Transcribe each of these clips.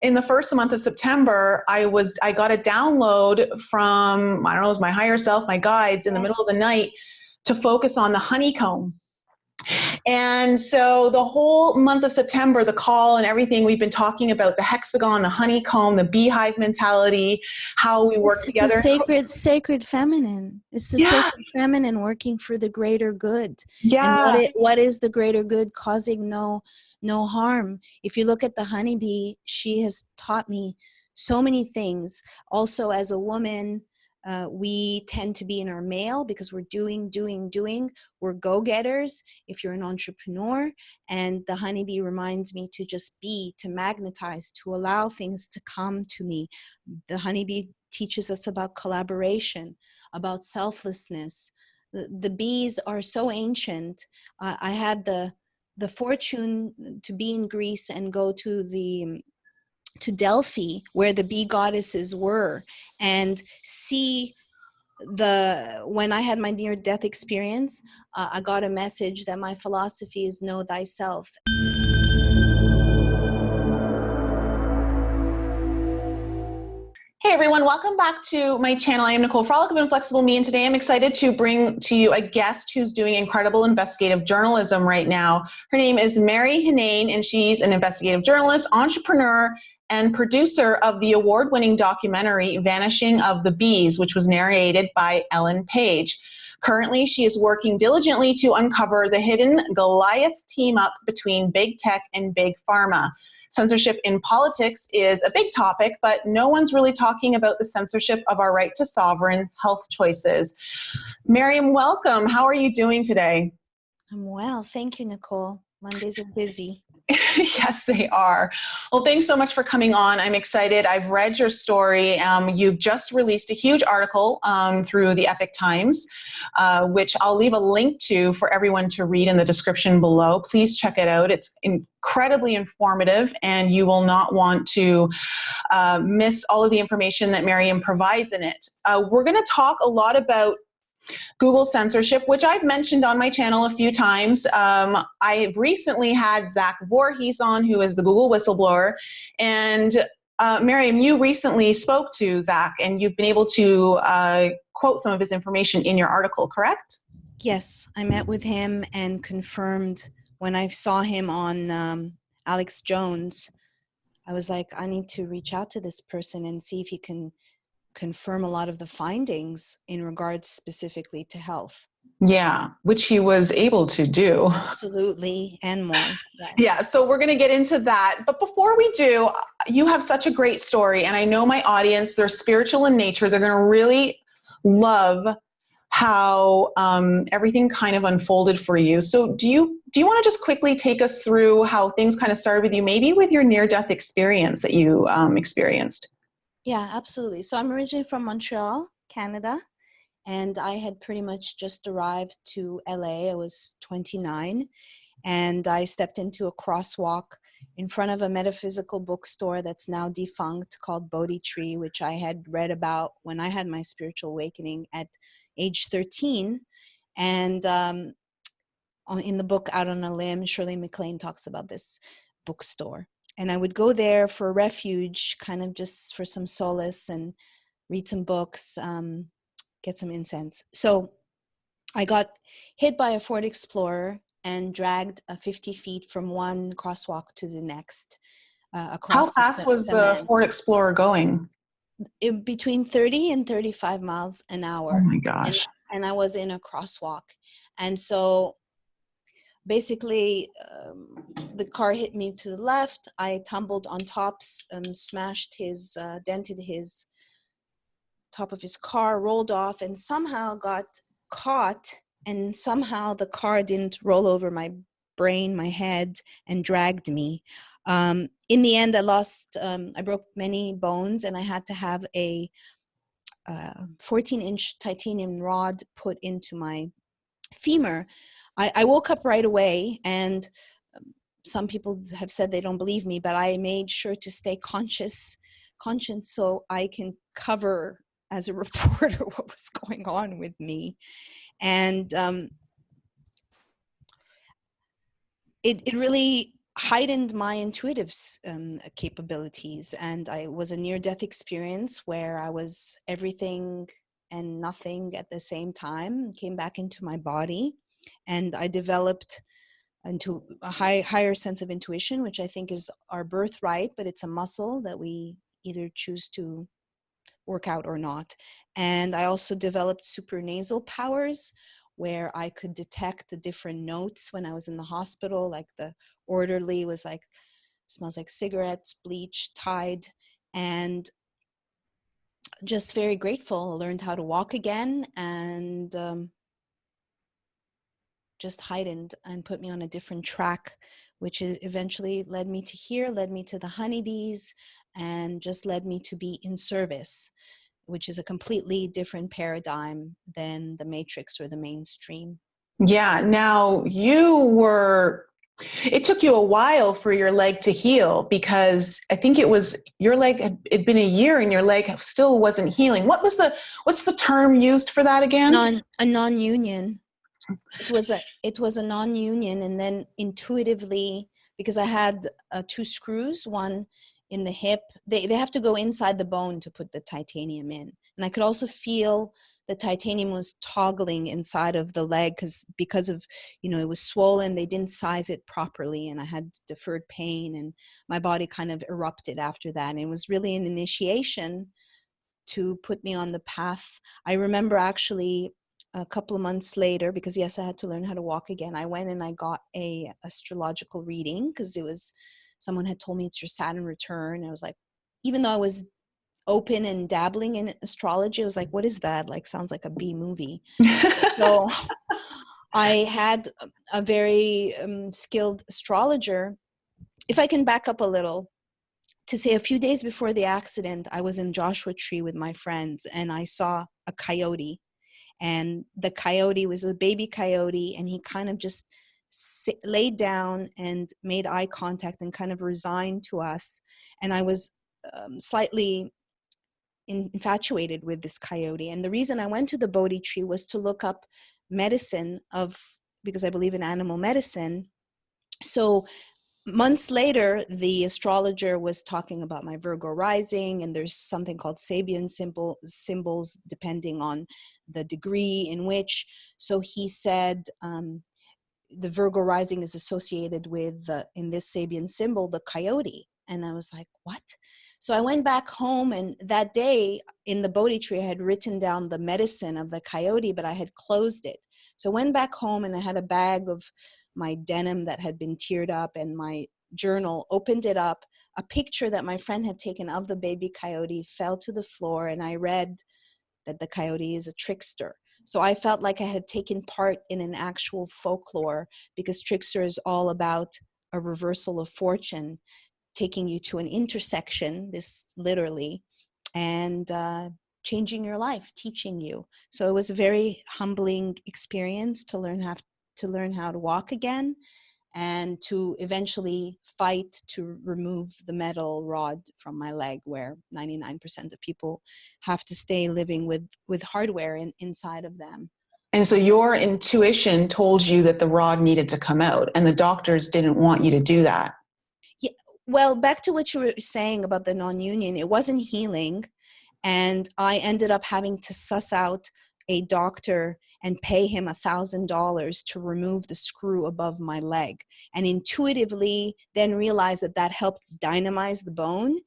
in the first month of September, I got a download from, I don't know, it was my higher self, my guides in the middle of the night to focus on the honeycomb. And so the whole month of September, the call and everything, we've been talking about the hexagon, the honeycomb, the beehive mentality, how we work together. It's a sacred feminine. It's the sacred feminine working for the greater good. Yeah. And what is the greater good? Causing no harm. If you look at the honeybee, she has taught me so many things. Also, as a woman, we tend to be in our male because we're doing. We're go-getters if you're an entrepreneur. And the honeybee reminds me to just be, to magnetize, to allow things to come to me. The honeybee teaches us about collaboration, about selflessness. The bees are so ancient. I had the fortune to be in Greece and go to Delphi, where the bee goddesses were, and see when I had my near-death experience, I got a message that my philosophy is know thyself. Hey everyone, welcome back to my channel. I am Nicole Frolic of Inflexible Me, and today I'm excited to bring to you a guest who's doing incredible investigative journalism right now. Her name is Maryam Henein, and she's an investigative journalist, entrepreneur, and producer of the award-winning documentary Vanishing of the Bees, which was narrated by Ellen Page. Currently, she is working diligently to uncover the hidden Goliath team-up between Big Tech and Big Pharma. Censorship in politics is a big topic, but no one's really talking about the censorship of our right to sovereign health choices. Maryam, welcome. How are you doing today? I'm well. Thank you, Nicole. Mondays are busy. Yes, they are. Well, thanks so much for coming on. I'm excited. I've read your story. You've just released a huge article through the Epic Times, which I'll leave a link to for everyone to read in the description below. Please check it out. It's incredibly informative, and you will not want to miss all of the information that Maryam provides in it. We're going to talk a lot about Google censorship, which I've mentioned on my channel a few times. I recently had Zach Voorhees on, who is the Google whistleblower. And Maryam, you recently spoke to Zach, and you've been able to quote some of his information in your article, correct? Yes, I met with him and confirmed when I saw him on Alex Jones. I was like, I need to reach out to this person and see if he can confirm a lot of the findings in regards specifically to health. Yeah, which he was able to do. Absolutely, and more. Yes. Yeah, so we're going to get into that. But before we do, you have such a great story, and I know my audience, they're spiritual in nature. They're going to really love how everything kind of unfolded for you. So do you want to just quickly take us through how things kind of started with you, maybe with your near-death experience that you experienced? Yeah, absolutely. So I'm originally from Montreal, Canada, and I had pretty much just arrived to LA. I was 29, and I stepped into a crosswalk in front of a metaphysical bookstore that's now defunct called Bodhi Tree, which I had read about when I had my spiritual awakening at age 13. And in the book Out on a Limb, Shirley MacLaine talks about this bookstore. And I would go there for refuge, kind of just for some solace and read some books, get some incense. So I got hit by a Ford Explorer and dragged 50 feet from one crosswalk to the next. Across How fast was the Ford Explorer going? Between 30 and 35 miles an hour. Oh my gosh. And I was in a crosswalk. And so basically, the car hit me to the left. I tumbled on top, smashed his, dented his top of his car, rolled off, and somehow got caught. And somehow the car didn't roll over my brain, my head, and dragged me. In the end, I broke many bones, and I had to have a 14-inch titanium rod put into my femur. I woke up right away, and some people have said they don't believe me, but I made sure to stay conscious so I can cover as a reporter what was going on with me. And it really heightened my intuitive capabilities. And I was a near-death experience where I was everything and nothing at the same time, came back into my body, and I developed into a higher sense of intuition, which I think is our birthright, but it's a muscle that we either choose to work out or not. And I also developed supranasal powers, where I could detect the different notes when I was in the hospital. Like the orderly was like, smells like cigarettes, bleach, Tide, and just very grateful. I learned how to walk again, and just heightened and put me on a different track, which eventually led me to here, led me to the honeybees, and just led me to be in service, which is a completely different paradigm than the matrix or the mainstream. Yeah. Now it took you a while for your leg to heal, because I think it was your leg it'd been a year and your leg still wasn't healing. What's the term used for that again? A non-union. It was a non-union, and then intuitively, because I had 2 screws, one in the hip, they have to go inside the bone to put the titanium in, and I could also feel the titanium was toggling inside of the leg because of, it was swollen. They didn't size it properly, and I had deferred pain, and my body kind of erupted after that. And it was really an initiation to put me on the path. I remember actually a couple of months later, because yes, I had to learn how to walk again, I went and I got a astrological reading, because someone had told me it's your Saturn return. I was like, even though I was open and dabbling in astrology, I was like, what is that? Like, sounds like a B movie. So I had a very skilled astrologer. If I can back up a little, to say a few days before the accident, I was in Joshua Tree with my friends, and I saw a coyote. And the coyote was a baby coyote, and he kind of just laid down and made eye contact and kind of resigned to us. And I was slightly infatuated with this coyote. And the reason I went to the Bodhi tree was to look up medicine because I believe in animal medicine. So months later, the astrologer was talking about my Virgo rising, and there's something called Sabian symbols depending on the degree in which. So he said the Virgo rising is associated with, in this Sabian symbol, the coyote. And I was like, what? So I went back home, and that day in the Bodhi tree, I had written down the medicine of the coyote, but I had closed it. So I went back home, and I had a bag of my denim that had been teared up and my journal, opened it up. A picture that my friend had taken of the baby coyote fell to the floor, and I read that the coyote is a trickster. So I felt like I had taken part in an actual folklore, because trickster is all about a reversal of fortune, taking you to an intersection, this literally, and changing your life, teaching you. So it was a very humbling experience to learn how to walk again, and to eventually fight to remove the metal rod from my leg, where 99% of people have to stay living with hardware inside of them. And so your intuition told you that the rod needed to come out, and the doctors didn't want you to do that. Yeah, well, back to what you were saying about the non-union, it wasn't healing. And I ended up having to suss out a doctor and pay him $1,000 to remove the screw above my leg, and intuitively then realized that helped dynamize the bone,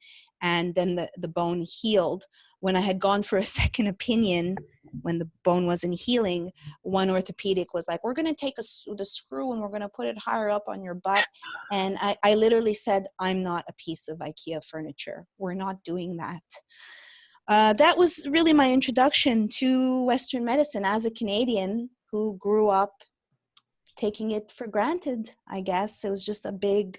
and then the bone healed. When I had gone for a second opinion, when the bone wasn't healing, one orthopedic was like, we're going to take the screw and we're going to put it higher up on your butt. And I literally said, I'm not a piece of IKEA furniture. We're not doing that. That was really my introduction to Western medicine as a Canadian who grew up taking it for granted, I guess. It was just a big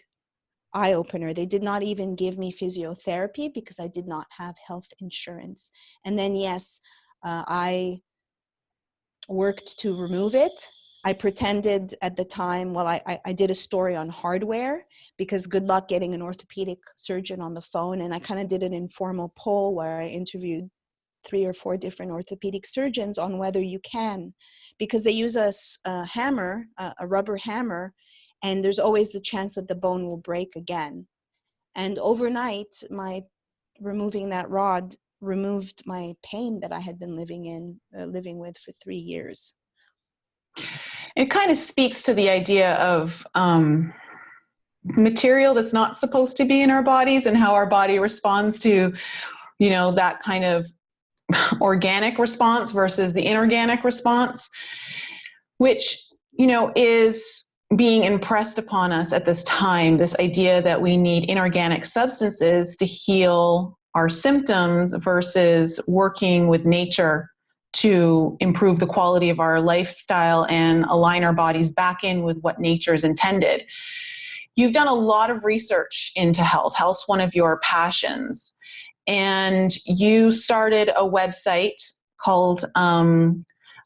eye-opener. They did not even give me physiotherapy because I did not have health insurance. And then, yes, I worked to remove it. I pretended at the time, well, I did a story on hardware, because good luck getting an orthopedic surgeon on the phone. And I kind of did an informal poll where I interviewed 3 or 4 different orthopedic surgeons on whether you can, because they use a hammer, a rubber hammer, and there's always the chance that the bone will break again. And overnight, removing that rod removed my pain that I had been living with for 3 years. It kind of speaks to the idea of material that's not supposed to be in our bodies and how our body responds to, that kind of organic response versus the inorganic response, which, is being impressed upon us at this time, this idea that we need inorganic substances to heal our symptoms versus working with nature to improve the quality of our lifestyle and align our bodies back in with what nature's intended. You've done a lot of research into health. Health's one of your passions. And you started a website called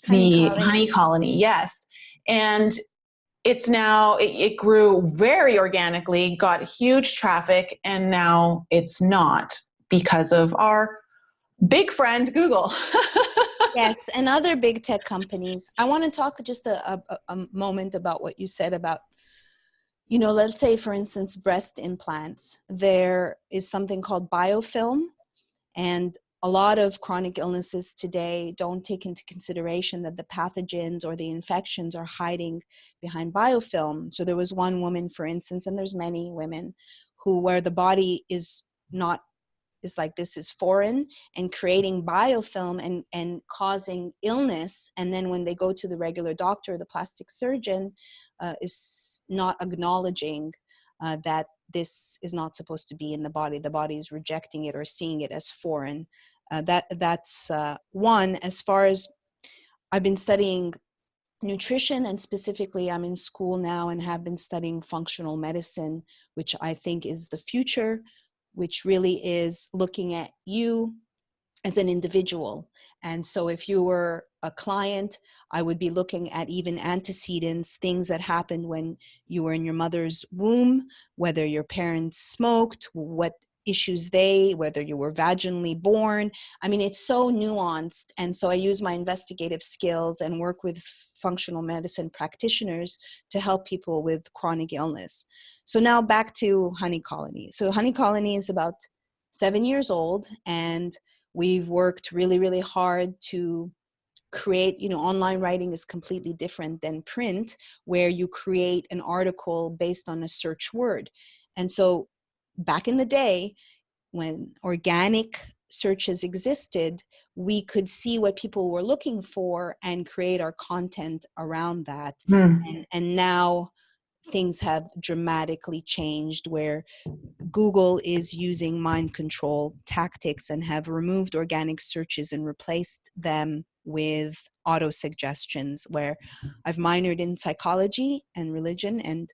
the Honey Colony. Yes. And it's now, it grew very organically, got huge traffic, and now it's not because of our big friend, Google. Yes, and other big tech companies. I want to talk just a moment about what you said about, let's say, for instance, breast implants. There is something called biofilm, and a lot of chronic illnesses today don't take into consideration that the pathogens or the infections are hiding behind biofilm. So there was one woman, for instance, and there's many women where the body is like, this is foreign, and creating biofilm and causing illness. And then when they go to the regular doctor, the plastic surgeon is not acknowledging that this is not supposed to be in the body. The body is rejecting it or seeing it as foreign. That's one. As far as I've been studying nutrition, and specifically I'm in school now and have been studying functional medicine, which I think is the future, which really is looking at you as an individual. And so if you were a client, I would be looking at even antecedents, things that happened when you were in your mother's womb, whether your parents smoked, what issues whether you were vaginally born. I mean, it's so nuanced. And so I use my investigative skills and work with functional medicine practitioners to help people with chronic illness. So now back to Honey Colony. So Honey Colony is about 7 years old, and we've worked really, really hard to create, online writing is completely different than print, where you create an article based on a search word. And so back in the day, when organic searches existed, we could see what people were looking for and create our content around that. And now things have dramatically changed, where Google is using mind control tactics and have removed organic searches and replaced them with auto suggestions, where I've minored in psychology and religion, and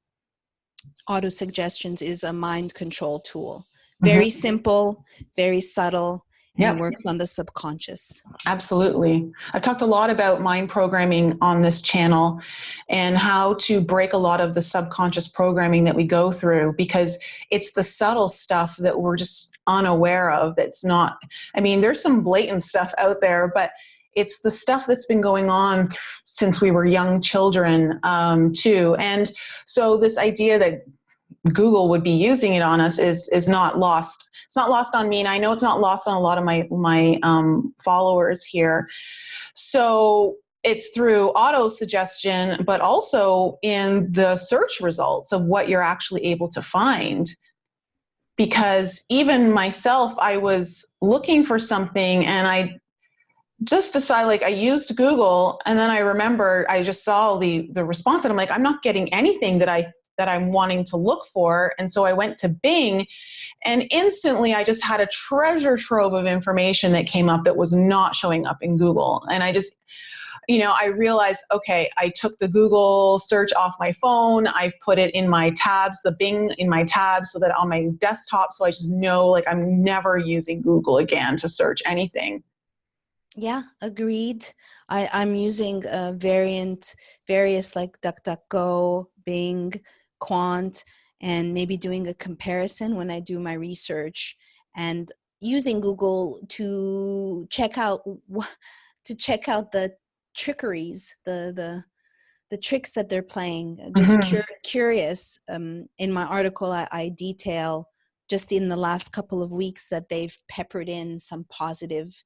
auto suggestions is a mind control tool. Very simple, very subtle, and works on the subconscious. Absolutely. I've talked a lot about mind programming on this channel and how to break a lot of the subconscious programming that we go through, because it's the subtle stuff that we're just unaware of. That's not, there's some blatant stuff out there, but it's the stuff that's been going on since we were young children too. And so this idea that Google would be using it on us is not lost. It's not lost on me, and I know it's not lost on a lot of my followers here. So it's through auto suggestion, but also in the search results of what you're actually able to find. Because even myself, I was looking for something, and I just decided, I used Google, and then I remembered I just saw the response, and I'm like, I'm not getting anything that I'm wanting to look for. And so I went to Bing, and instantly I just had a treasure trove of information that came up that was not showing up in Google. And I just, I realized, okay, I took the Google search off my phone. I've put it in my tabs, the Bing in my tabs, so that on my desktop, so I just know, I'm never using Google again to search anything. Yeah, agreed. I'm using various like DuckDuckGo, Bing, Quant, and maybe doing a comparison when I do my research, and using Google to check out the trickeries, the tricks that they're playing. Just Mhm. curious. In my article, I detail just in the last couple of weeks that they've peppered in some positive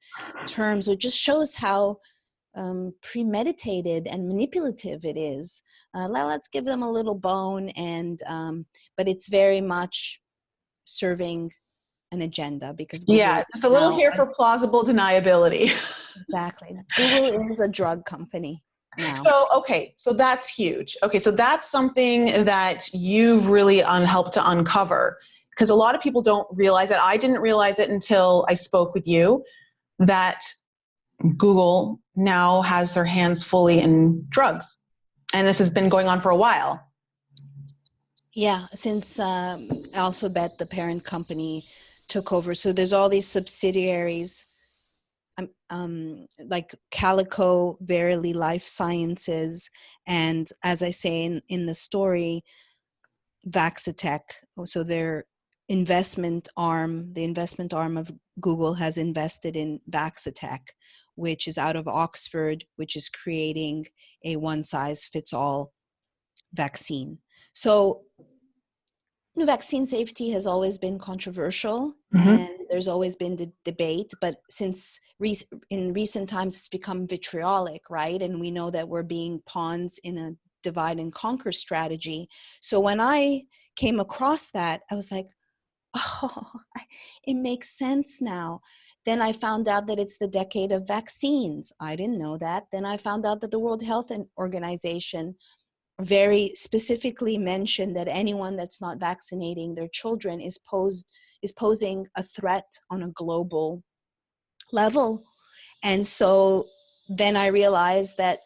terms, which just shows how premeditated and manipulative it is. Let's give them a little bone, and but it's very much serving an agenda, because Google Yeah, is just a little now here for plausible deniability. exactly. Google is a drug company now. So, okay, so that's huge. Okay, so that's something that you've really helped to uncover, because a lot of people don't realize it. I didn't realize it until I spoke with you, that Google now has their hands fully in drugs. And this has been going on for a while. Yeah, since Alphabet, the parent company, took over. So there's all these subsidiaries, like Calico, Verily Life Sciences, and as I say in the story, Vaccitech. So their investment arm, the investment arm of Google, has invested in Vaccitech, which is out of Oxford, which is creating a one-size-fits-all vaccine. So vaccine safety has always been controversial, Mm-hmm. and there's always been the debate, but since in recent times it's become vitriolic, right? And we know that we're being pawns in a divide and conquer strategy. So when I came across that, I was like, oh, it makes sense now. Then I found out that it's the decade of vaccines. I didn't know that. Then I found out that the World Health Organization very specifically mentioned that anyone that's not vaccinating their children is posing a threat on a global level. And so then I realized that,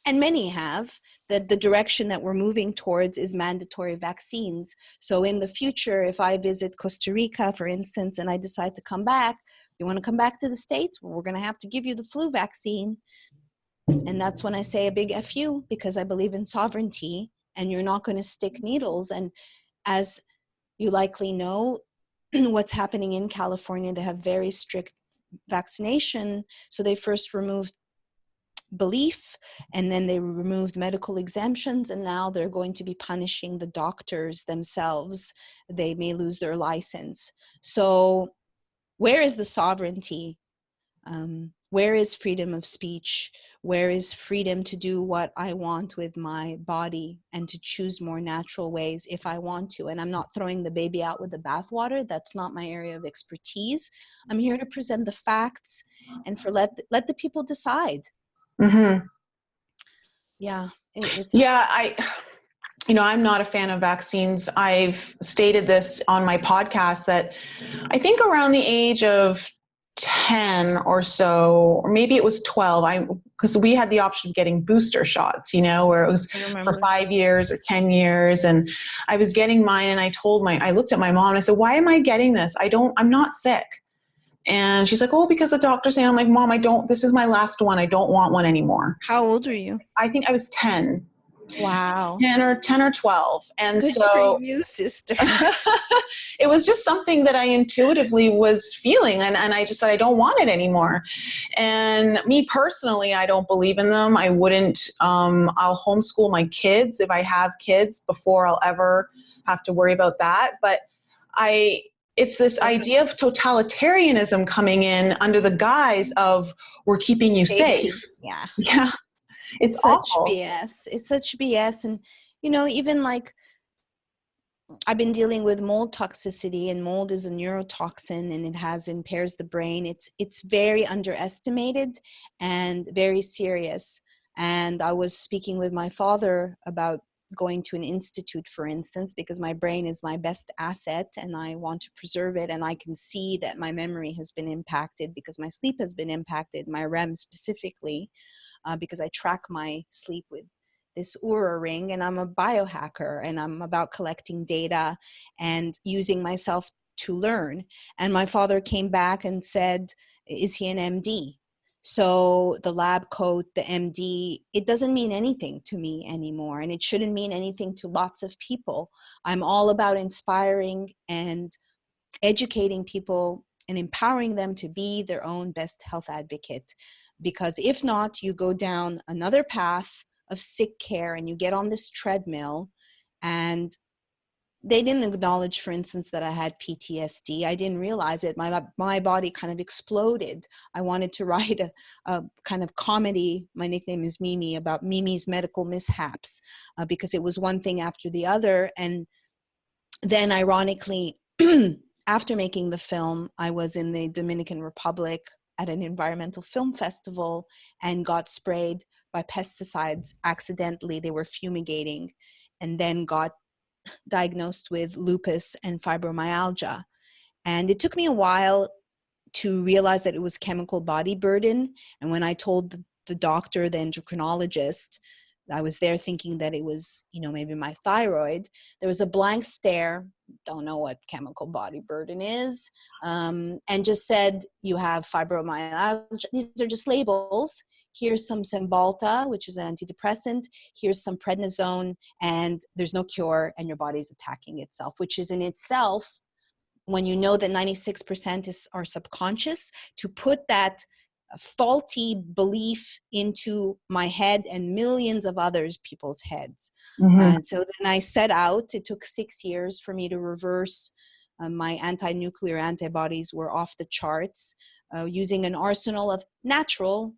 and many have, that the direction that we're moving towards is mandatory vaccines. So in the future, if I visit Costa Rica, for instance, and I decide to come back, you want to come back to the States? Well, we're going to have to give you the flu vaccine. And that's when I say a big F you, because I believe in sovereignty, and you're not going to stick needles. And as you likely know, what's happening in California, they have very strict vaccination. So they first removed belief, and then they removed medical exemptions, and now they're going to be punishing the doctors themselves. They may lose their license. So where is the sovereignty? Where is freedom of speech? Where is freedom to do what I want with my body and to choose more natural ways if I want to? And I'm not throwing the baby out with the bathwater. That's not my area of expertise. I'm here to present the facts and let the people decide. Mm-hmm. Yeah, Yeah, I'm not a fan of vaccines. I've stated this on my podcast that I think around the age of 10 or so, or maybe it was 12, because we had the option of getting booster shots, where it was for 5 years or 10 years. And I was getting mine, and I looked at my mom and I said, why am I getting this? I'm not sick. And she's like, oh, because the doctor's saying. I'm like, Mom, this is my last one. I don't want one anymore. How old are you? I think I was 10. Wow. 10 or 12. And good so for you, sister. it was just something that I intuitively was feeling. And I just said, I don't want it anymore. And me personally, I don't believe in them. I wouldn't, I'll homeschool my kids if I have kids before I'll ever have to worry about that. But it's this idea of totalitarianism coming in under the guise of we're keeping you safe. Yeah. Yeah. It's such awful. BS. It's such BS. And, even like I've been dealing with mold toxicity, and mold is a neurotoxin, and it impairs the brain. It's very underestimated and very serious. And I was speaking with my father about going to an institute, for instance, because my brain is my best asset and I want to preserve it. And I can see that my memory has been impacted because my sleep has been impacted, my REM specifically, because I track my sleep with this Oura ring, and I'm a biohacker, and I'm about collecting data and using myself to learn. And my father came back and said, is he an MD? So the lab coat, the MD, it doesn't mean anything to me anymore, and it shouldn't mean anything to lots of people. I'm all about inspiring and educating people and empowering them to be their own best health advocate. Because if not, you go down another path of sick care, and you get on this treadmill, and they didn't acknowledge, for instance, that I had PTSD. I didn't realize it. My body kind of exploded. I wanted to write a kind of comedy. My nickname is Mimi, about Mimi's medical mishaps, because it was one thing after the other. And then ironically, after making the film, I was in the Dominican Republic at an environmental film festival and got sprayed by pesticides accidentally. They were fumigating, and then got diagnosed with lupus and fibromyalgia. And it took me a while to realize that it was chemical body burden. And when I told the doctor, the endocrinologist, I was there thinking that it was, maybe my thyroid, there was a blank stare, don't know what chemical body burden is, and just said, you have fibromyalgia. These are just labels. Here's some Cymbalta, which is an antidepressant. Here's some prednisone, and there's no cure, and your body's attacking itself, which is in itself, when you know that 96% are subconscious, to put that faulty belief into my head and millions of others people's heads. And so then I set out. It took 6 years for me to reverse. My anti-nuclear antibodies were off the charts, using an arsenal of natural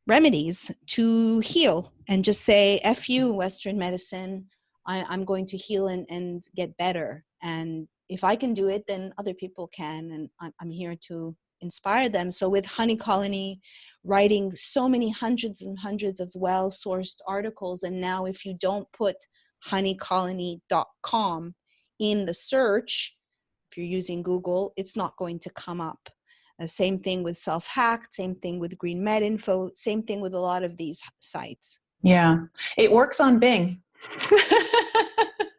remedies to heal, and just say, F you, Western medicine, I'm going to heal and get better. And if I can do it, then other people can, and I'm here to inspire them. So with Honey Colony, writing so many hundreds and hundreds of well-sourced articles, and now if you don't put honeycolony.com in the search, if you're using Google, it's not going to come up. Same thing with Self-Hacked, same thing with Green Med Info, same thing with a lot of these sites. Yeah, it works on Bing.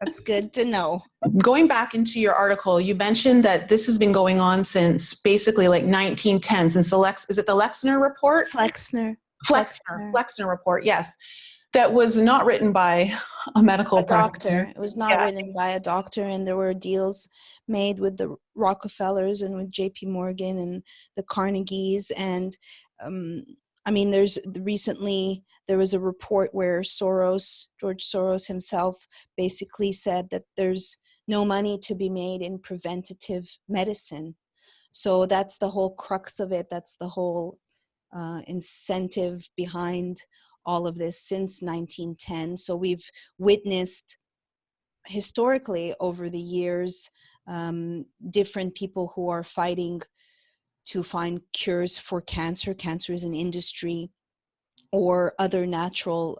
That's good to know. Going back into your article, you mentioned that this has been going on since basically like 1910, since is it the Flexner report? Flexner report, yes. That was not written by a medical doctor. It was not written by a doctor, and there were deals made with the Rockefellers and with JP Morgan and the Carnegies. And recently there was a report where George Soros himself basically said that there's no money to be made in preventative medicine. So that's the whole crux of it. That's the whole incentive behind all of this since 1910. So we've witnessed historically over the years different people who are fighting to find cures for cancer. Cancer is an industry, or other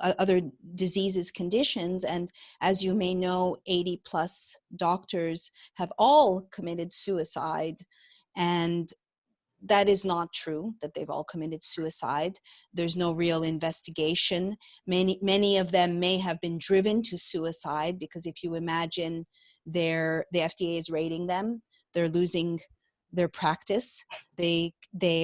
other diseases, conditions. And as you may know, 80 plus doctors have all committed suicide. And that is not true, that they've all committed suicide. There's no real investigation. Many of them may have been driven to suicide, because if you imagine the FDA is rating them, they're losing their practice, they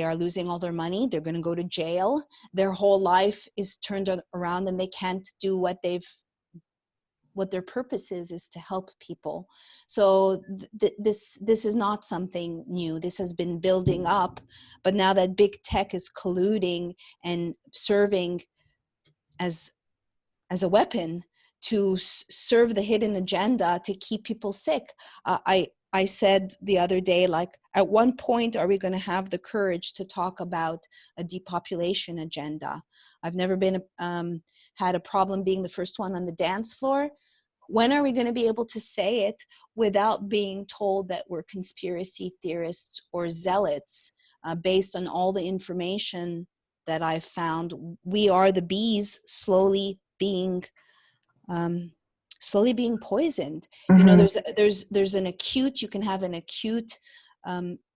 are losing all their money, they're going to go to jail, their whole life is turned around, and they can't do what their purpose is to help people. So this is not something new. This has been building up, but now that big tech is colluding and serving as a weapon to serve the hidden agenda to keep people sick. I said the other day, like, at one point are we going to have the courage to talk about a depopulation agenda? I've never been had a problem being the first one on the dance floor. When are we going to be able to say it without being told that we're conspiracy theorists or zealots, based on all the information that I've found? We are the bees slowly being poisoned. You know, there's an acute, you can have an acute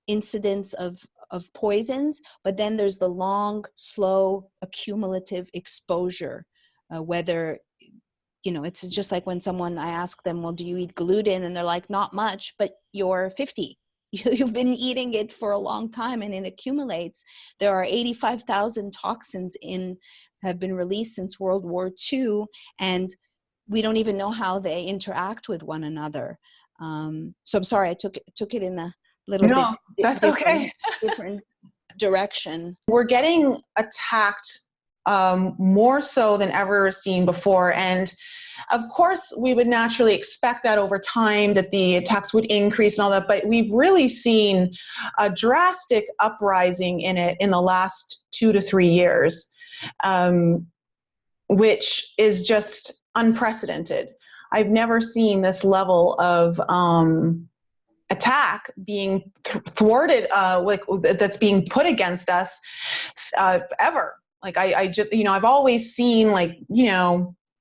incidence of poisons, but then there's the long, slow, accumulative exposure, whether, you know, it's just like when I ask them, well, do you eat gluten? And they're like, not much, but you're 50. You've been eating it for a long time, and it accumulates. There are 85,000 toxins have been released since World War II, and we don't even know how they interact with one another. So I'm sorry, I took it in a little bit that's okay. different direction. We're getting attacked more so than ever seen before. And of course, we would naturally expect that over time that the attacks would increase and all that, but we've really seen a drastic uprising in it in the last 2 to 3 years, which is just unprecedented. I've never seen this level of attack being thwarted, that's being put against us ever. Like I just, I've always seen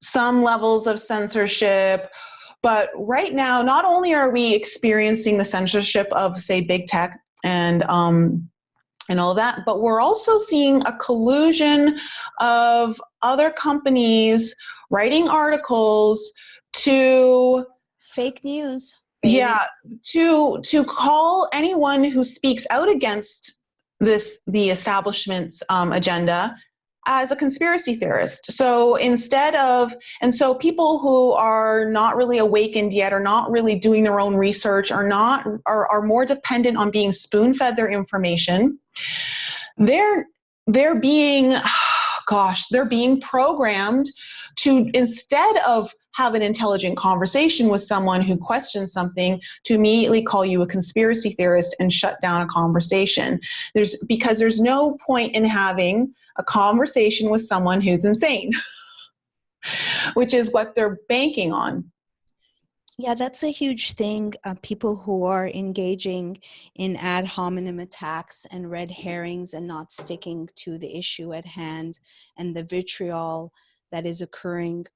some levels of censorship, but right now, not only are we experiencing the censorship of, say, big tech and all of that, but we're also seeing a collusion of other companies writing articles to fake news. Baby. Yeah, to call anyone who speaks out against the establishment's agenda as a conspiracy theorist. So so people who are not really awakened yet, are not really doing their own research, are more dependent on being spoon-fed their information. They're being, they're being programmed to, instead of have an intelligent conversation with someone who questions something, to immediately call you a conspiracy theorist and shut down a conversation. Because there's no point in having a conversation with someone who's insane, which is what they're banking on. Yeah, that's a huge thing. People who are engaging in ad hominem attacks and red herrings and not sticking to the issue at hand, and the vitriol that is occurring.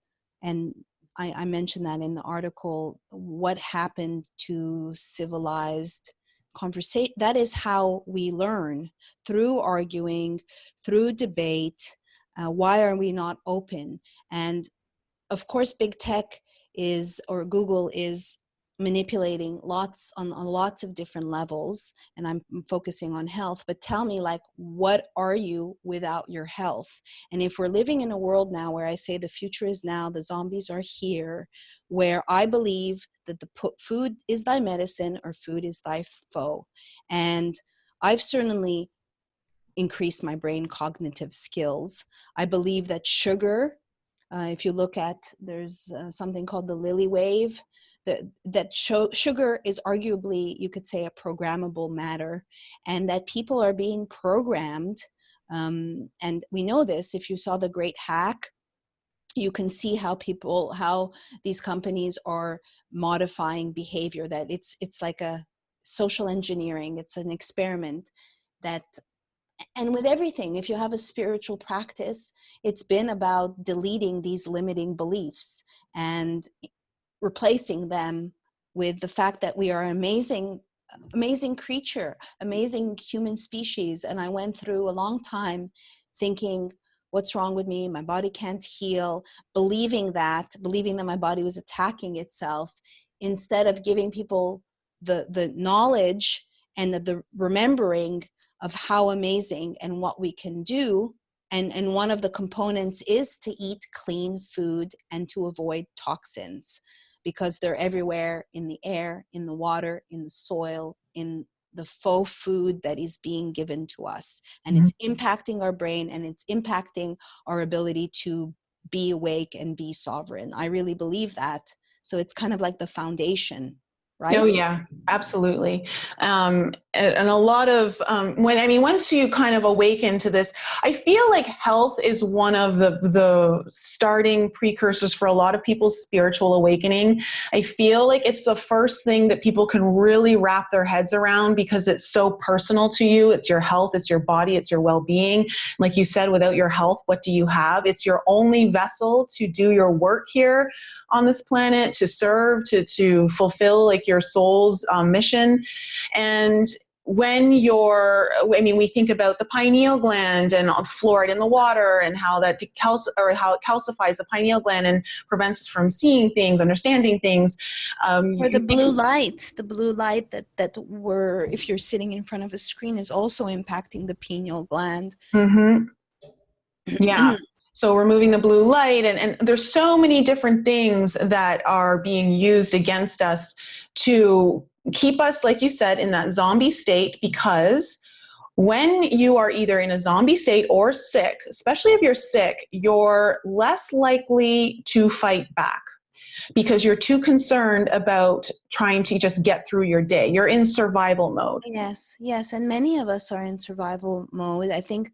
And I mentioned that in the article, what happened to civilized conversation. That is how we learn, through arguing, through debate. Why are we not open? And of course, big tech or Google is manipulating on lots of different levels, and I'm focusing on health. But tell me, what are you without your health? And if we're living in a world now where I say the future is now, the zombies are here, where I believe that food is thy medicine or food is thy foe. And I've certainly increased my brain cognitive skills. I believe that sugar, if you look at, there's something called the Lilly wave, that sugar is arguably, you could say, a programmable matter, and that people are being programmed. And we know this. If you saw The Great Hack, you can see how these companies are modifying behavior, that it's like a social engineering. It's an experiment and with everything, if you have a spiritual practice, it's been about deleting these limiting beliefs and replacing them with the fact that we are an amazing creature, amazing human species. And I went through a long time thinking, what's wrong with me? My body can't heal, believing that my body was attacking itself, instead of giving people the knowledge and the remembering of how amazing and what we can do. And one of the components is to eat clean food and to avoid toxins, because they're everywhere, in the air, in the water, in the soil, in the faux food that is being given to us. And it's impacting our brain, and it's impacting our ability to be awake and be sovereign. I really believe that. So it's kind of like the foundation, right? Oh yeah, absolutely. And a lot of, once you kind of awaken to this, I feel like health is one of the starting precursors for a lot of people's spiritual awakening. I feel like it's the first thing that people can really wrap their heads around, because it's so personal to you. It's your health, it's your body, it's your well-being. Like you said, without your health, what do you have? It's your only vessel to do your work here on this planet, to serve, to fulfill like your soul's mission. And when we think about the pineal gland and fluoride in the water, and how it calcifies the pineal gland and prevents us from seeing things, understanding things. Or the blue light that if you're sitting in front of a screen, is also impacting the pineal gland. Mm-hmm. Yeah. So removing the blue light, and there's so many different things that are being used against us to keep us, like you said, in that zombie state, because when you are either in a zombie state or sick, especially if you're sick, you're less likely to fight back because you're too concerned about trying to just get through your day. You're in survival mode. Yes, yes. And many of us are in survival mode. I think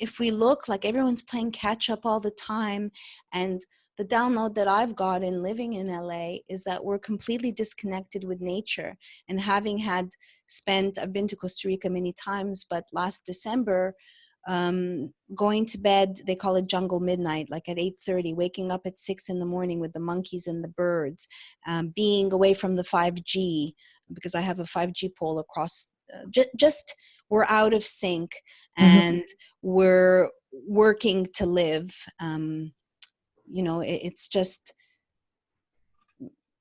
if we look, like, everyone's playing catch up all the time. And the download that I've gotten living in LA is that we're completely disconnected with nature. And having I've been to Costa Rica many times, but last December, going to bed, they call it jungle midnight, like at 8:30, waking up at 6 in the morning with the monkeys and the birds, being away from the 5G, because I have a 5G pole across, just we're out of sync, and we're working to live. It's just,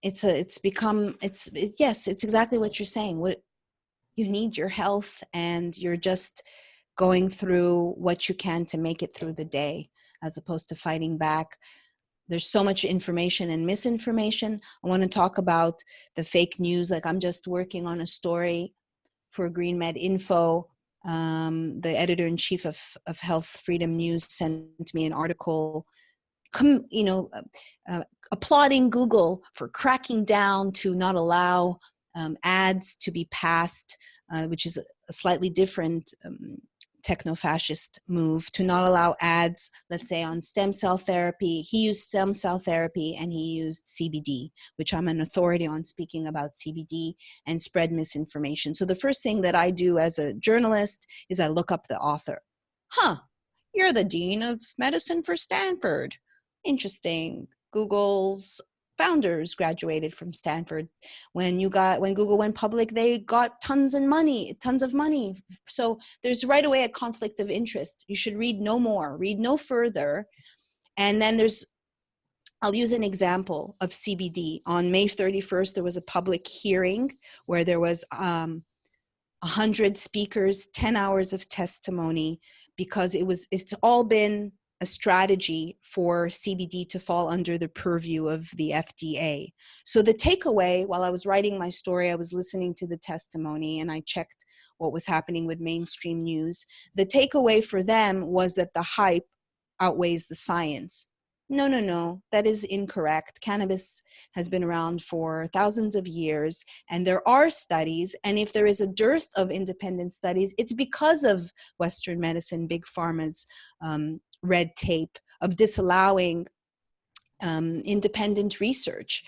yes, it's exactly what you're saying. What you need, your health, and you're just going through what you can to make it through the day, as opposed to fighting back. There's so much information and misinformation. I want to talk about the fake news. Like, I'm just working on a story for Green Med Info. The editor-in-chief of Health Freedom News sent me an article, applauding Google for cracking down to not allow ads to be passed, which is a slightly different techno-fascist move, to not allow ads, let's say, on stem cell therapy. He used stem cell therapy and he used CBD, which I'm an authority on speaking about CBD, and spread misinformation. So the first thing that I do as a journalist is I look up the author. You're the dean of medicine for Stanford. Interesting. Google's founders graduated from Stanford. When Google went public, they got tons of money. So there's right away a conflict of interest. You should read no more, read no further. And then I'll use an example of CBD. On May 31st, there was a public hearing where there was 100 speakers, 10 hours of testimony, because it's all been a strategy for CBD to fall under the purview of the FDA. So the takeaway, while I was writing my story, I was listening to the testimony and I checked what was happening with mainstream news. The takeaway for them was that the hype outweighs the science. No, that is incorrect. Cannabis has been around for thousands of years, and there are studies, and if there is a dearth of independent studies, it's because of Western medicine, Big Pharma's red tape of disallowing independent research.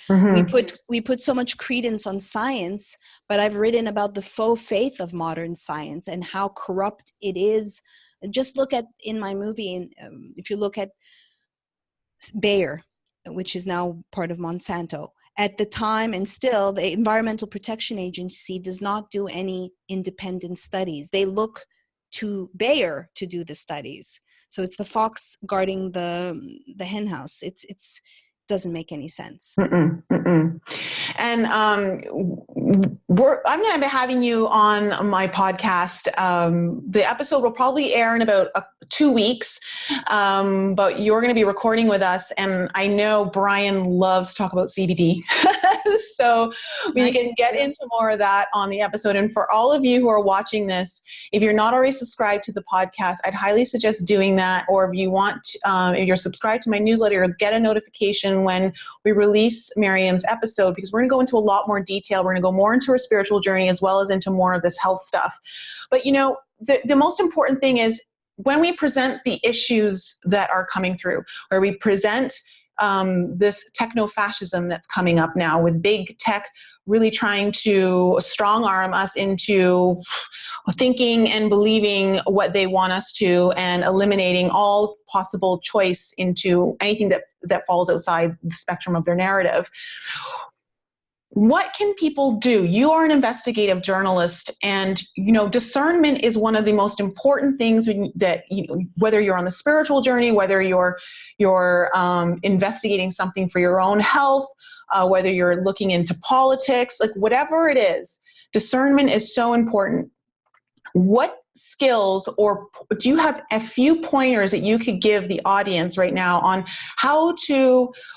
We put so much credence on science, but I've written about the faux faith of modern science and how corrupt it is. Just look at, in my movie, if you look at Bayer, which is now part of Monsanto. At the time, and still, the Environmental Protection Agency does not do any independent studies. They look to Bayer to do the studies. So it's the fox guarding the hen house. It doesn't make any sense. And I'm going to be having you on my podcast. The episode will probably air in about 2 weeks, but you're going to be recording with us. And I know Brian loves to talk about CBD. So we can get into more of that on the episode. And for all of you who are watching this, if you're not already subscribed to the podcast, I'd highly suggest doing that. Or if you want, if you're subscribed to my newsletter, get a notification when we release Maryam's episode, because we're going to go into a lot more detail. We're going to go more into her spiritual journey as well as into more of this health stuff. But the most important thing is when we present the issues that are coming through, or we present this techno-fascism that's coming up now with big tech really trying to strong arm us into thinking and believing what they want us to, and eliminating all possible choice into anything that falls outside the spectrum of their narrative. What can people do? You are an investigative journalist, and discernment is one of the most important things that whether you're on the spiritual journey, whether you're investigating something for your own health, whether you're looking into politics, like whatever it is, discernment is so important. what skills, or do you have a few pointers that you could give the audience right now on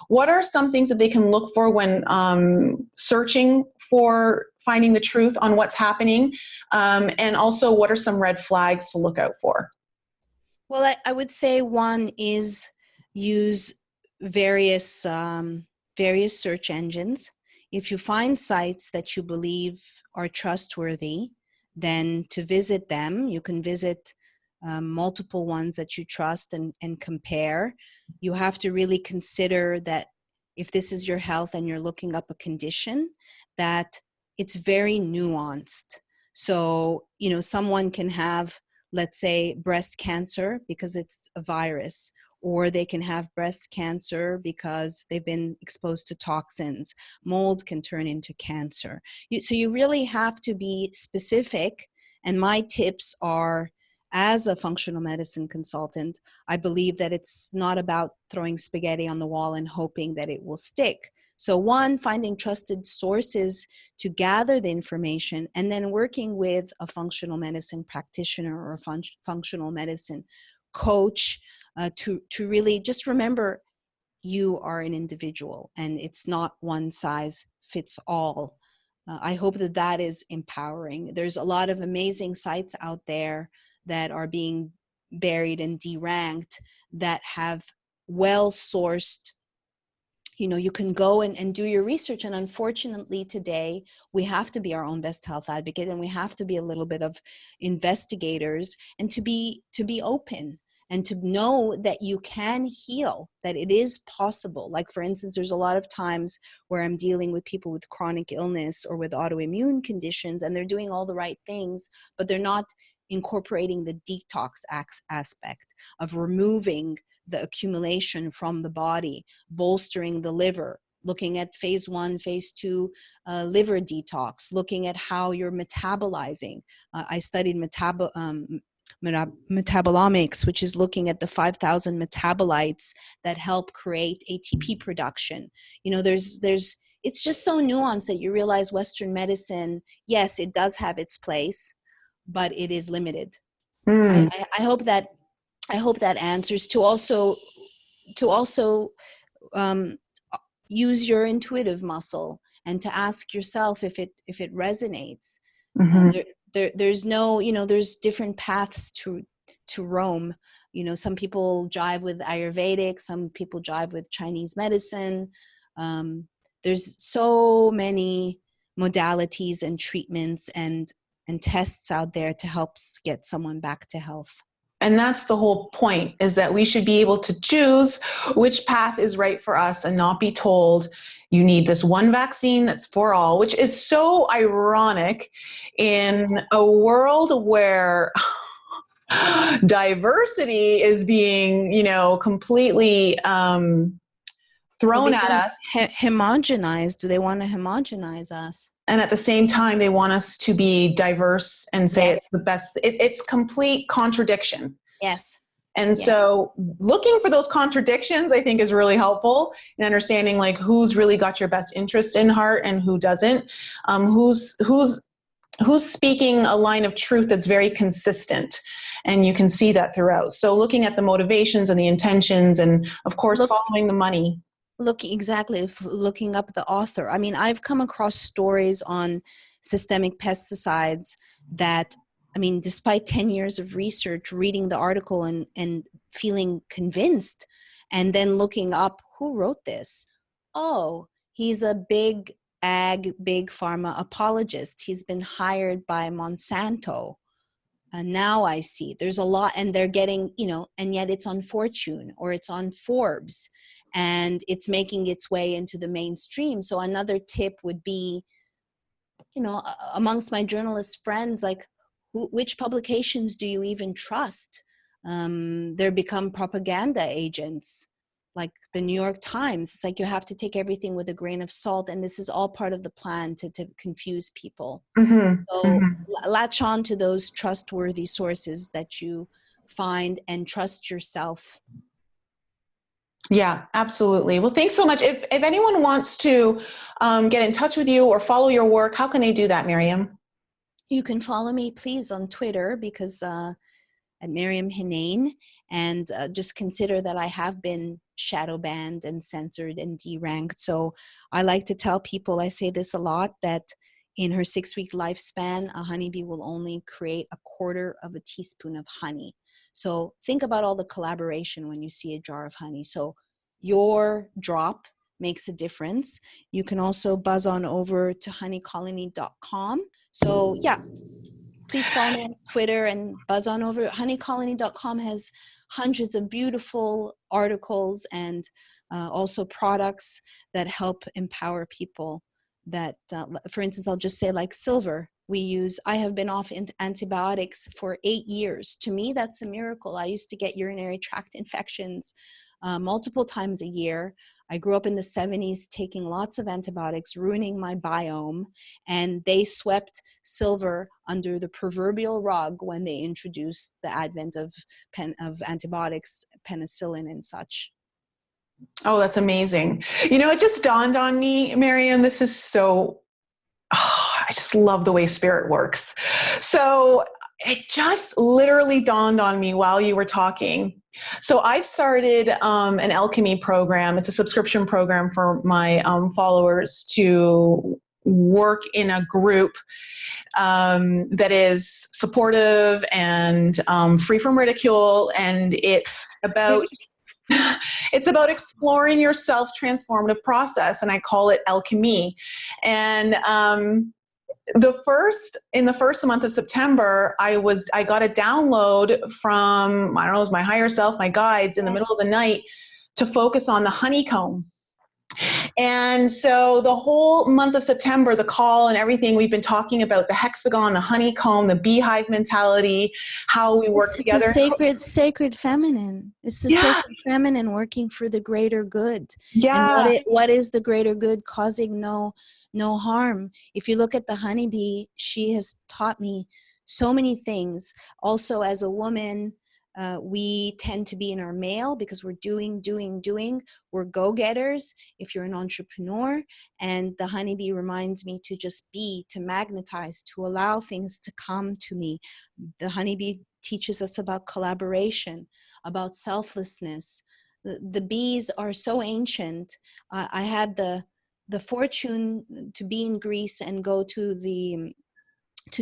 what are some things that they can look for when searching for finding the truth on what's happening? And also, what are some red flags to look out for? Well, I would say one is use various various search engines. If you find sites that you believe are trustworthy, then to visit them, you can visit multiple ones that you trust and compare. You have to really consider that if this is your health and you're looking up a condition, that it's very nuanced. So, you know, someone can have, let's say, breast cancer because it's a virus, or they can have breast cancer because they've been exposed to toxins. Mold can turn into cancer. So you really have to be specific. And my tips are, as a functional medicine consultant, I believe that it's not about throwing spaghetti on the wall and hoping that it will stick. So one, finding trusted sources to gather the information, and then working with a functional medicine practitioner or a functional medicine coach to really just remember you are an individual and it's not one size fits all. I hope that that is empowering. There's a lot of amazing sites out there that are being buried and deranked that have well-sourced, you know, you can go and do your research. And unfortunately today we have to be our own best health advocate, and we have to be a little bit of investigators, and to be open and to know that you can heal, that it is possible. Like, for instance, there's a lot of times where I'm dealing with people with chronic illness or with autoimmune conditions, and they're doing all the right things, but they're not incorporating the detox aspect of removing the accumulation from the body, bolstering the liver, looking at phase 1, phase 2 liver detox, looking at how you're metabolizing. I studied metabolomics, which is looking at the 5,000 metabolites that help create ATP production. You know, it's just so nuanced that you realize Western medicine, yes, it does have its place, but it is limited. Mm. I hope that answers. To also use your intuitive muscle and to ask yourself if it resonates. Mm-hmm. There's no, you know, there's different paths to Rome. You know, some people jive with Ayurvedic, some people jive with Chinese medicine. There's so many modalities and treatments and tests out there to help get someone back to health. And that's the whole point, is that we should be able to choose which path is right for us and not be told you need this one vaccine that's for all, which is so ironic in a world where diversity is being, you know, completely thrown at us. Homogenized. Do they want to homogenize us? And at the same time, they want us to be diverse and say it's the best. It's complete contradiction. Yes. And so looking for those contradictions, I think, is really helpful in understanding, like, who's really got your best interest in heart and who doesn't, who's speaking a line of truth that's very consistent. And you can see that throughout. So looking at the motivations and the intentions, and of course, following the money. Looking up the author. I mean, I've come across stories on systemic pesticides that, I mean, despite 10 years of research, reading the article and feeling convinced, and then looking up who wrote this. Oh, he's a big pharma apologist. He's been hired by Monsanto. And now I see there's a lot, and they're getting, you know, and yet it's on Fortune or it's on Forbes, and it's making its way into the mainstream. So another tip would be, you know, amongst my journalist friends, like, which publications do you even trust? They're become propaganda agents, like the New York Times. It's like you have to take everything with a grain of salt, and this is all part of the plan to confuse people. Mm-hmm. So latch on to those trustworthy sources that you find, and trust yourself. Yeah, absolutely. Well, thanks so much. If anyone wants to get in touch with you or follow your work, how can they do that, Maryam? You can follow me, please, on Twitter, because at Maryam Henein, and just consider that I have been shadow banned and censored and deranked. So I like to tell people, I say this a lot, that in her 6-week lifespan, a honeybee will only create 1/4 of a teaspoon of honey. So think about all the collaboration when you see a jar of honey. So your drop makes a difference. You can also buzz on over to honeycolony.com. So yeah, please follow me on Twitter and buzz on over. Honeycolony.com has hundreds of beautiful articles and also products that help empower people. That, for instance, I'll just say like silver. I have been off antibiotics for 8 years. To me, that's a miracle. I used to get urinary tract infections multiple times a year. I grew up in the 70s taking lots of antibiotics, ruining my biome, and they swept silver under the proverbial rug when they introduced the advent of antibiotics, penicillin and such. Oh, that's amazing. You know, it just dawned on me, Maryam, this is so, I just love the way spirit works. So it just literally dawned on me while you were talking. So I've started an alchemy program. It's a subscription program for my followers to work in a group that is supportive and free from ridicule. And it's about exploring your self-transformative process, and I call it alchemy. And in the first month of September, I got a download from, I don't know, it was my higher self, my guides, in the middle of the night to focus on the honeycomb. And so the whole month of September, the call and everything, we've been talking about the hexagon, the honeycomb, the beehive mentality, how we work together. It's a sacred feminine. It's the sacred feminine working for the greater good. Yeah. And what is the greater good? Causing no harm. If you look at the honeybee, she has taught me so many things. Also, as a woman, we tend to be in our male because we're doing. We're go-getters if you're an entrepreneur. And the honeybee reminds me to just be, to magnetize, to allow things to come to me. The honeybee teaches us about collaboration, about selflessness. The bees are so ancient. I had the fortune to be in Greece and go to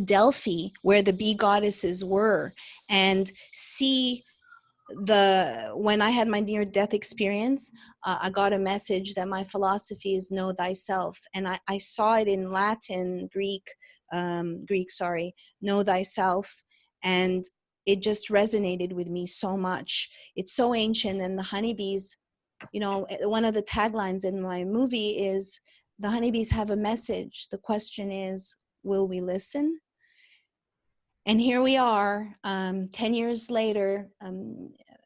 Delphi, where the bee goddesses were, and see when I had my near-death experience, I got a message that my philosophy is know thyself. And I saw it in Latin, Greek, know thyself. And it just resonated with me so much. It's so ancient. And the honeybees, you know, one of the taglines in my movie is, the honeybees have a message. The question is, will we listen? And here we are, 10 years later,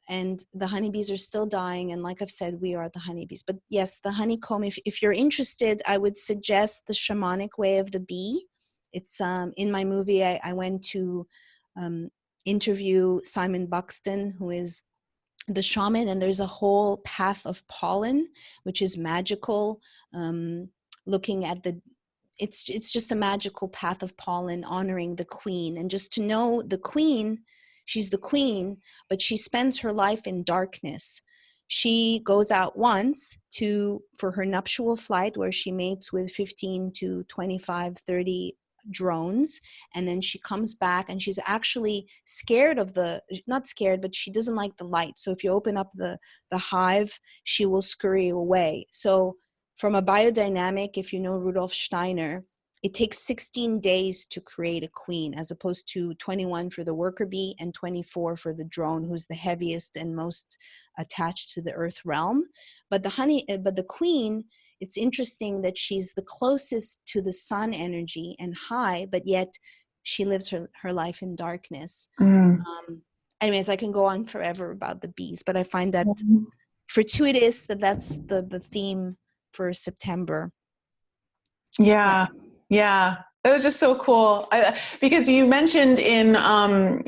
and the honeybees are still dying. And like I've said, we are the honeybees. But yes, the honeycomb, if you're interested, I would suggest the shamanic way of the bee. It's in my movie, I went to interview Simon Buxton, who is the shaman, and there's a whole path of pollen, which is magical, looking at it's just a magical path of pollen, honoring the queen. And just to know the queen, she's the queen, but she spends her life in darkness. She goes out once for her nuptial flight, where she mates with 15 to 25, 30 drones, and then she comes back, and she's actually scared of not scared, but she doesn't like the light. So if you open up the hive, she will scurry away. So from a biodynamic, if you know Rudolf Steiner, it takes 16 days to create a queen, as opposed to 21 for the worker bee and 24 for the drone, who's the heaviest and most attached to the earth realm. But the queen, it's interesting that she's the closest to the sun energy and high, but yet she lives her life in darkness. Anyways, I can go on forever about the bees, but I find that fortuitous that's the theme for September. Yeah. It was just so cool. Because you mentioned in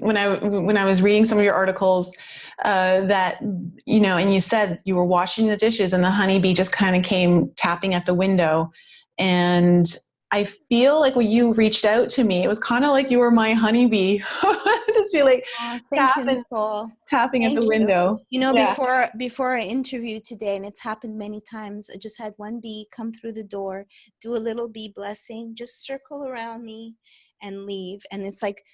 when I was reading some of your articles that, you know, and you said you were washing the dishes and the honeybee just kind of came tapping at the window, and I feel like when you reached out to me, it was kind of like you were my honeybee. Just feel like Oh, thank you, Nicole. tapping at the Thank you. window. You know, Yeah. before I interviewed today, and it's happened many times, I just had one bee come through the door, do a little bee blessing, just circle around me and leave. And it's like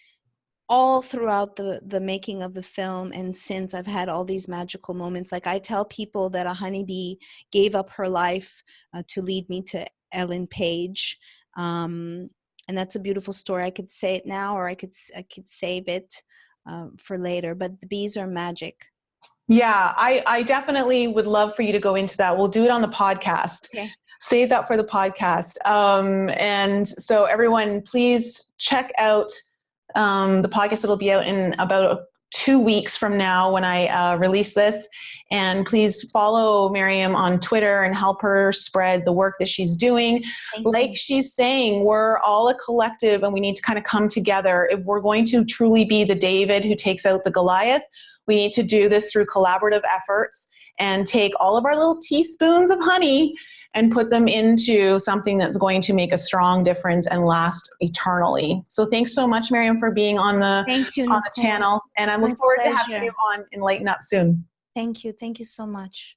all throughout the making of the film, and since, I've had all these magical moments. Like, I tell people that a honeybee gave up her life to lead me to Ellen Page. And that's a beautiful story. I could say it now, or I could save it for later. But the bees are magic. Yeah, I definitely would love for you to go into that. We'll do it on the podcast. Okay. Save that for the podcast. And so everyone, please check out the podcast. It'll be out in about 2 weeks from now when I release this. And please follow Maryam on Twitter and help her spread the work that she's doing. Like she's saying, we're all a collective and we need to kind of come together. If we're going to truly be the David who takes out the Goliath, we need to do this through collaborative efforts and take all of our little teaspoons of honey and put them into something that's going to make a strong difference and last eternally. So thanks so much, Maryam, for being on the channel. And I look forward to having you on Enlighten Up soon. Thank you. Thank you so much.